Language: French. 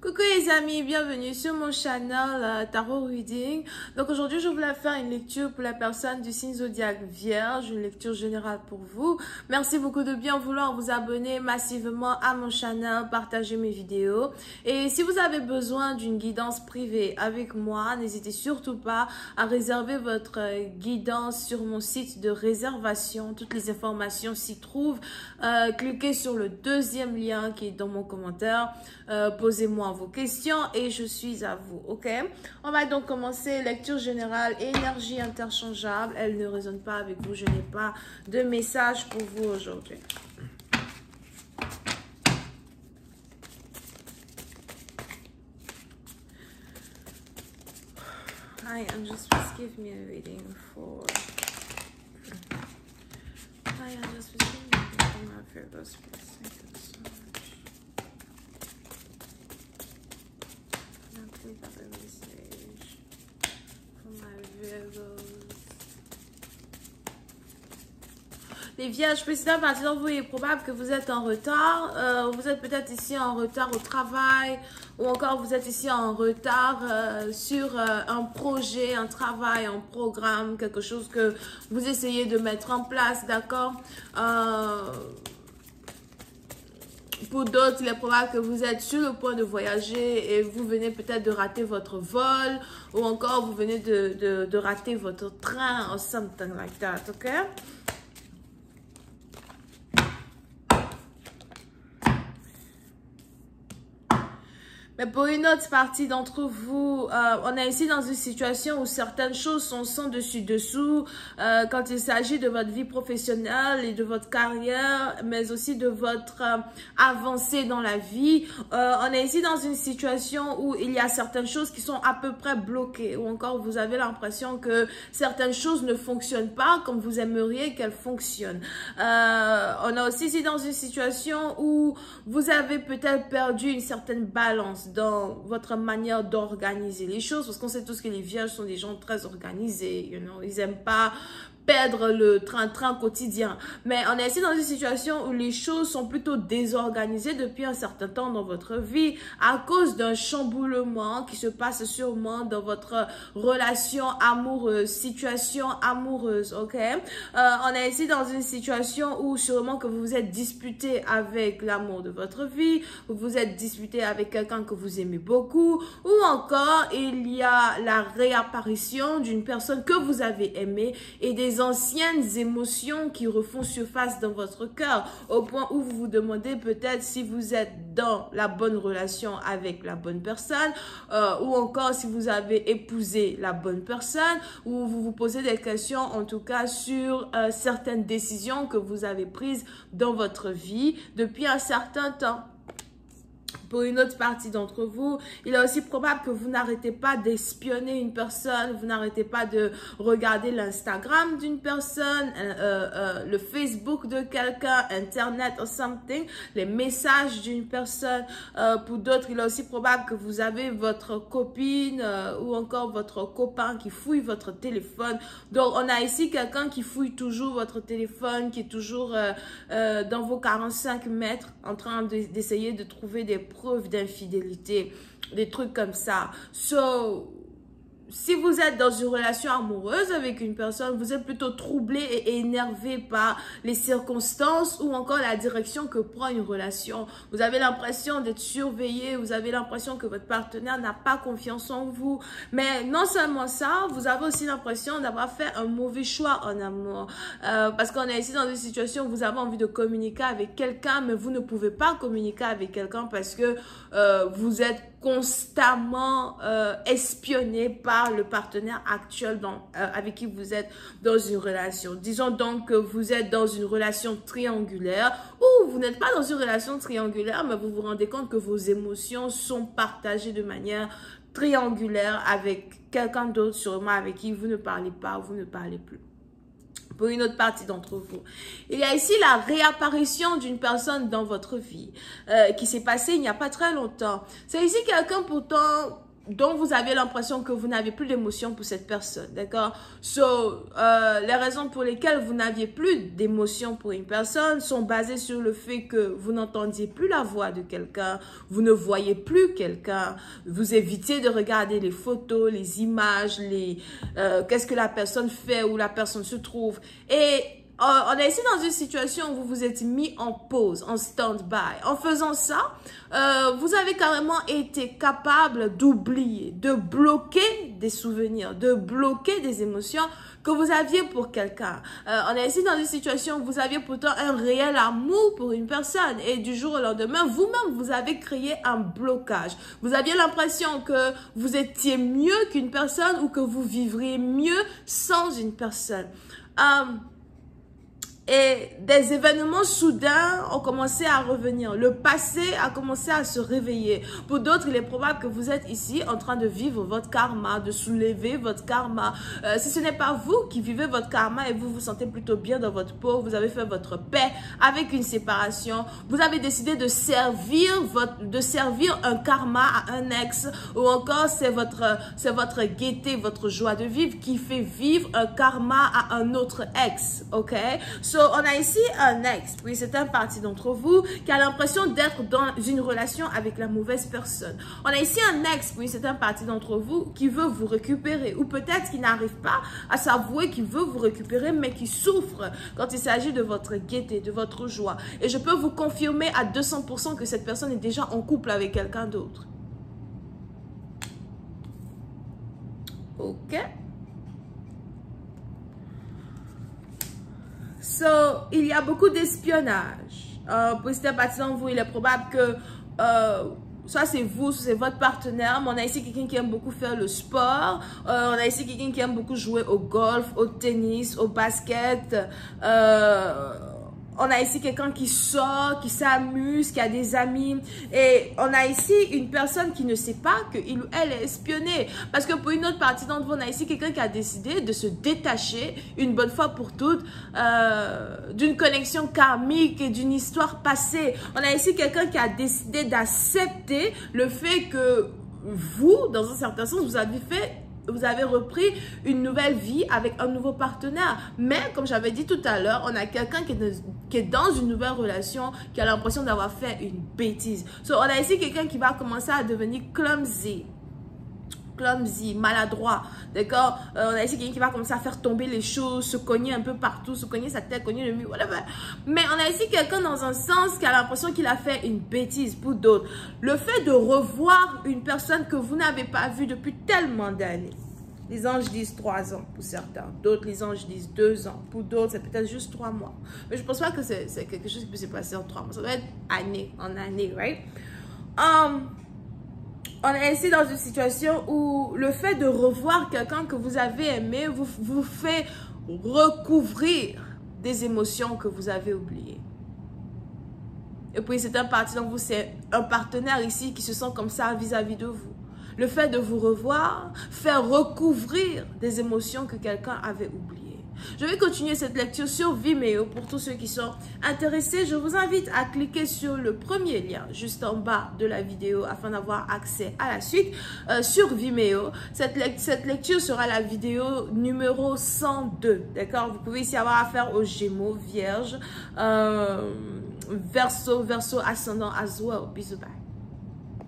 Coucou les amis, bienvenue sur mon channel Tarot Reading. Donc aujourd'hui, je voulais faire une lecture pour la personne du signe zodiaque Vierge, une lecture générale pour vous. Merci beaucoup de bien vouloir vous abonner massivement à mon channel, partager mes vidéos. Et si vous avez besoin d'une guidance privée avec moi, n'hésitez surtout pas à réserver votre guidance sur mon site de réservation. Toutes les informations s'y trouvent. Cliquez sur le deuxième lien qui est dans mon commentaire. Posez-moi vos questions et je suis à vous, ok? On va donc commencer. Lecture générale, énergie interchangeable. Elle ne résonne pas avec vous, je n'ai pas de message pour vous aujourd'hui. Hi, Angels, please give me a reading for... Hi, Angels, please give me a reading for my Virgos, please. Thank you so much. Please have a message for my Virgos. Les Vierges, président partir, vous, il est probable que vous êtes en retard. Vous êtes peut-être ici en retard au travail ou encore vous êtes ici en retard sur un projet, un travail, un programme, quelque chose que vous essayez de mettre en place, d'accord? Pour d'autres, il est probable que vous êtes sur le point de voyager et vous venez peut-être de rater votre vol ou encore vous venez de rater votre train or something like that, ok? Mais pour une autre partie d'entre vous, on est ici dans une situation où certaines choses sont sans dessus-dessous quand il s'agit de votre vie professionnelle et de votre carrière, mais aussi de votre avancée dans la vie. On est ici dans une situation où il y a certaines choses qui sont à peu près bloquées ou encore vous avez l'impression que certaines choses ne fonctionnent pas comme vous aimeriez qu'elles fonctionnent. On est aussi ici dans une situation où vous avez peut-être perdu une certaine balance dans votre manière d'organiser les choses, parce qu'on sait tous que les Vierges sont des gens très organisés, you know? Ils n'aiment pas perdre le train-train quotidien. Mais on est ici dans une situation où les choses sont plutôt désorganisées depuis un certain temps dans votre vie à cause d'un chamboulement qui se passe sûrement dans votre relation amoureuse, situation amoureuse, ok? On est ici dans une situation où sûrement que vous vous êtes disputé avec l'amour de votre vie, vous vous êtes disputé avec quelqu'un que vous aimez beaucoup, ou encore il y a la réapparition d'une personne que vous avez aimée et des anciennes émotions qui refont surface dans votre cœur au point où vous vous demandez peut-être si vous êtes dans la bonne relation avec la bonne personne ou encore si vous avez épousé la bonne personne ou vous vous posez des questions en tout cas sur certaines décisions que vous avez prises dans votre vie depuis un certain temps. Pour une autre partie d'entre vous, il est aussi probable que vous n'arrêtez pas d'espionner une personne, vous n'arrêtez pas de regarder l'Instagram d'une personne, le Facebook de quelqu'un, Internet or something, les messages d'une personne. Pour d'autres, il est aussi probable que vous avez votre copine ou encore votre copain qui fouille votre téléphone. Donc, on a ici quelqu'un qui fouille toujours votre téléphone, qui est toujours dans vos 45 mètres en train d'essayer de trouver des preuves d'infidélité, des trucs comme ça. So, si vous êtes dans une relation amoureuse avec une personne, vous êtes plutôt troublé et énervé par les circonstances ou encore la direction que prend une relation. Vous avez l'impression d'être surveillé, vous avez l'impression que votre partenaire n'a pas confiance en vous. Mais non seulement ça, vous avez aussi l'impression d'avoir fait un mauvais choix en amour. Parce qu'on est ici dans une situation où vous avez envie de communiquer avec quelqu'un, mais vous ne pouvez pas communiquer avec quelqu'un parce que vous êtes constamment espionné par le partenaire actuel avec qui vous êtes dans une relation. Disons donc que vous êtes dans une relation triangulaire ou vous n'êtes pas dans une relation triangulaire, mais vous vous rendez compte que vos émotions sont partagées de manière triangulaire avec quelqu'un d'autre, sûrement avec qui vous ne parlez pas ou vous ne parlez plus. Pour une autre partie d'entre vous, il y a ici la réapparition d'une personne dans votre vie qui s'est passée il n'y a pas très longtemps. C'est ici quelqu'un pourtant dont vous avez l'impression que vous n'avez plus d'émotion pour cette personne, d'accord? Les raisons pour lesquelles vous n'aviez plus d'émotion pour une personne sont basées sur le fait que vous n'entendiez plus la voix de quelqu'un, vous ne voyez plus quelqu'un, vous évitez de regarder les photos, les images, qu'est-ce que la personne fait, où la personne se trouve. Et on est ici dans une situation où vous vous êtes mis en pause, en stand-by. En faisant ça, vous avez carrément été capable d'oublier, de bloquer des souvenirs, de bloquer des émotions que vous aviez pour quelqu'un. On est ici dans une situation où vous aviez pourtant un réel amour pour une personne et du jour au lendemain, vous-même, vous avez créé un blocage. Vous aviez l'impression que vous étiez mieux qu'une personne ou que vous vivriez mieux sans une personne. Et des événements soudains ont commencé à revenir. Le passé a commencé à se réveiller. Pour d'autres, il est probable que vous êtes ici en train de vivre votre karma, de soulever votre karma. Si ce n'est pas vous qui vivez votre karma et vous vous sentez plutôt bien dans votre peau, vous avez fait votre paix avec une séparation, vous avez décidé de servir un karma à un ex, ou encore c'est votre gaieté, votre joie de vivre qui fait vivre un karma à un autre ex, ok? On a ici un ex, oui, c'est un parti d'entre vous qui a l'impression d'être dans une relation avec la mauvaise personne. On a ici un ex, oui, c'est un parti d'entre vous qui veut vous récupérer ou peut-être qui n'arrive pas à s'avouer qu'il veut vous récupérer mais qui souffre quand il s'agit de votre gaieté, de votre joie. Et je peux vous confirmer à 200% que cette personne est déjà en couple avec quelqu'un d'autre. Ok? Il y a beaucoup d'espionnage. Pour certains parties d'entre vous, il est probable que soit c'est vous, soit c'est votre partenaire. Mais on a ici quelqu'un qui aime beaucoup faire le sport. On a ici quelqu'un qui aime beaucoup jouer au golf, au tennis, au basket. On a ici quelqu'un qui sort, qui s'amuse, qui a des amis. Et on a ici une personne qui ne sait pas qu'il ou elle est espionnée. Parce que pour une autre partie d'entre vous, on a ici quelqu'un qui a décidé de se détacher une bonne fois pour toutes d'une connexion karmique et d'une histoire passée. On a ici quelqu'un qui a décidé d'accepter le fait que vous, dans un certain sens, vous avez repris une nouvelle vie avec un nouveau partenaire. Mais, comme j'avais dit tout à l'heure, on a quelqu'un qui est dans une nouvelle relation, qui a l'impression d'avoir fait une bêtise. On a ici quelqu'un qui va commencer à devenir clumsy, maladroit, d'accord? On a ici quelqu'un qui va commencer à faire tomber les choses, se cogner un peu partout, se cogner sa tête, cogner le mur, whatever. Mais on a ici quelqu'un dans un sens qui a l'impression qu'il a fait une bêtise. Pour d'autres, le fait de revoir une personne que vous n'avez pas vue depuis tellement d'années. Les anges disent 3 ans pour certains. D'autres, les anges disent 2 ans. Pour d'autres, c'est peut-être juste 3 mois. Mais je ne pense pas que c'est quelque chose qui peut se passer en 3 mois. Ça doit être année en année, right? On est ici dans une situation où le fait de revoir quelqu'un que vous avez aimé vous fait recouvrir des émotions que vous avez oubliées. Et puis, c'est un parti donc vous, c'est un partenaire ici qui se sent comme ça vis-à-vis de vous. Le fait de vous revoir fait recouvrir des émotions que quelqu'un avait oubliées. Je vais continuer cette lecture sur Vimeo. Pour tous ceux qui sont intéressés, je vous invite à cliquer sur le premier lien juste en bas de la vidéo afin d'avoir accès à la suite sur Vimeo. Cette lecture sera la vidéo numéro 102. D'accord? Vous pouvez ici avoir affaire aux Gémeaux, Vierge, Verseau, ascendant as well. Bisous, bye.